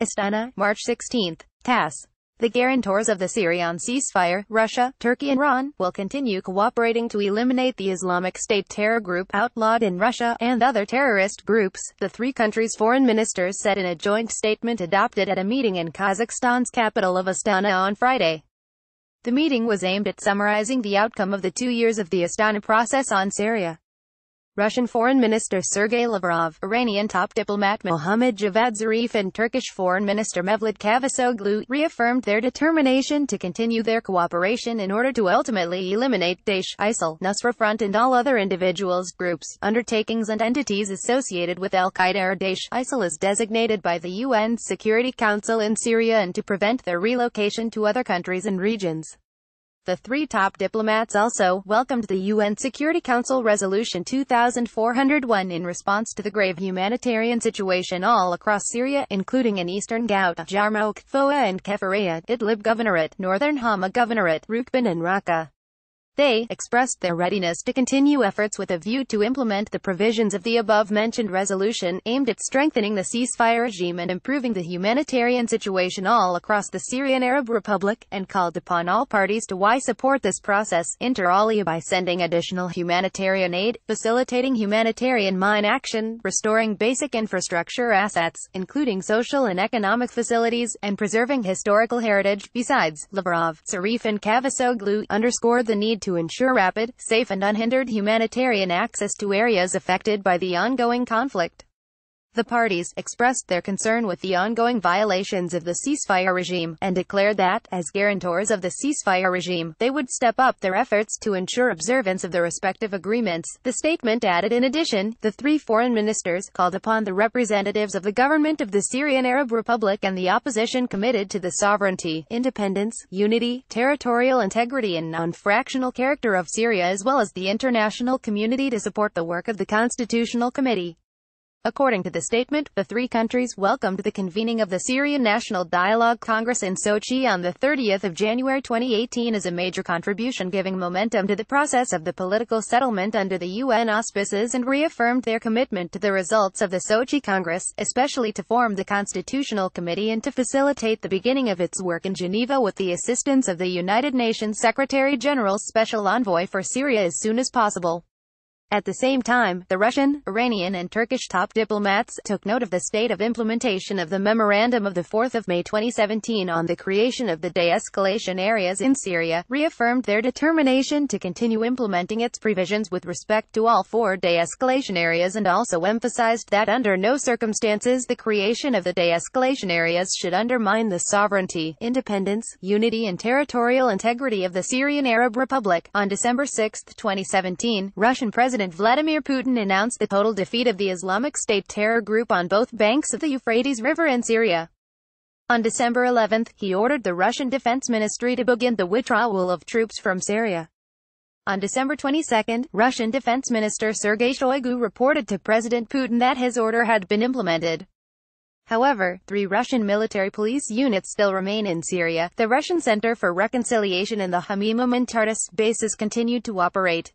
Astana, March 16. TASS. The guarantors of the Syrian ceasefire, Russia, Turkey and Iran, will continue cooperating to eliminate the Islamic State terror group, outlawed in Russia, and other terrorist groups, the three countries' foreign ministers said in a joint statement adopted at a meeting in Kazakhstan's capital of Astana on Friday. The meeting was aimed at summarizing the outcome of the 2 years of the Astana process on Syria. Russian Foreign Minister Sergey Lavrov, Iranian top diplomat Mohammad Zarif and Turkish Foreign Minister Mevlut Cavusoglu reaffirmed their determination to continue their cooperation in order to ultimately eliminate DAESH, ISIL, Nusra Front and all other individuals, groups, undertakings and entities associated with Al-Qaeda or DAESH. ISIL is designated by the UN Security Council in Syria and to prevent their relocation to other countries and regions. The three top diplomats also welcomed the UN Security Council Resolution 2401 in response to the grave humanitarian situation all across Syria, including in eastern Ghouta, Yarmouk, Foa and Kefaria, Idlib Governorate, northern Hama Governorate, Rukban and Raqqa. They expressed their readiness to continue efforts with a view to implement the provisions of the above-mentioned resolution, aimed at strengthening the ceasefire regime and improving the humanitarian situation all across the Syrian Arab Republic, and called upon all parties to support this process, inter alia by sending additional humanitarian aid, facilitating humanitarian mine action, restoring basic infrastructure assets, including social and economic facilities, and preserving historical heritage. Besides, Lavrov, Zarif and Cavusoglu underscored the need to ensure rapid, safe and unhindered humanitarian access to areas affected by the ongoing conflict. The parties expressed their concern with the ongoing violations of the ceasefire regime, and declared that, as guarantors of the ceasefire regime, they would step up their efforts to ensure observance of the respective agreements. The statement added, in addition, the three foreign ministers called upon the representatives of the government of the Syrian Arab Republic and the opposition committed to the sovereignty, independence, unity, territorial integrity and non-fractional character of Syria as well as the international community to support the work of the Constitutional Committee. According to the statement, the three countries welcomed the convening of the Syrian National Dialogue Congress in Sochi on the 30th of January 2018 as a major contribution giving momentum to the process of the political settlement under the UN auspices, and reaffirmed their commitment to the results of the Sochi Congress, especially to form the Constitutional Committee and to facilitate the beginning of its work in Geneva with the assistance of the United Nations Secretary-General's Special Envoy for Syria as soon as possible. At the same time, the Russian, Iranian and Turkish top diplomats took note of the state of implementation of the memorandum of 4 May 2017 on the creation of the de-escalation areas in Syria, reaffirmed their determination to continue implementing its provisions with respect to all 4 de-escalation areas, and also emphasized that under no circumstances the creation of the de-escalation areas should undermine the sovereignty, independence, unity and territorial integrity of the Syrian Arab Republic. On December 6, 2017, Russian President Vladimir Putin announced the total defeat of the Islamic State terror group on both banks of the Euphrates River in Syria. On December 11, he ordered the Russian Defense Ministry to begin the withdrawal of troops from Syria. On December 22, Russian Defense Minister Sergey Shoigu reported to President Putin that his order had been implemented. However, 3 Russian military police units still remain in Syria. The Russian Center for Reconciliation and the Hamimim and Tartus bases continued to operate.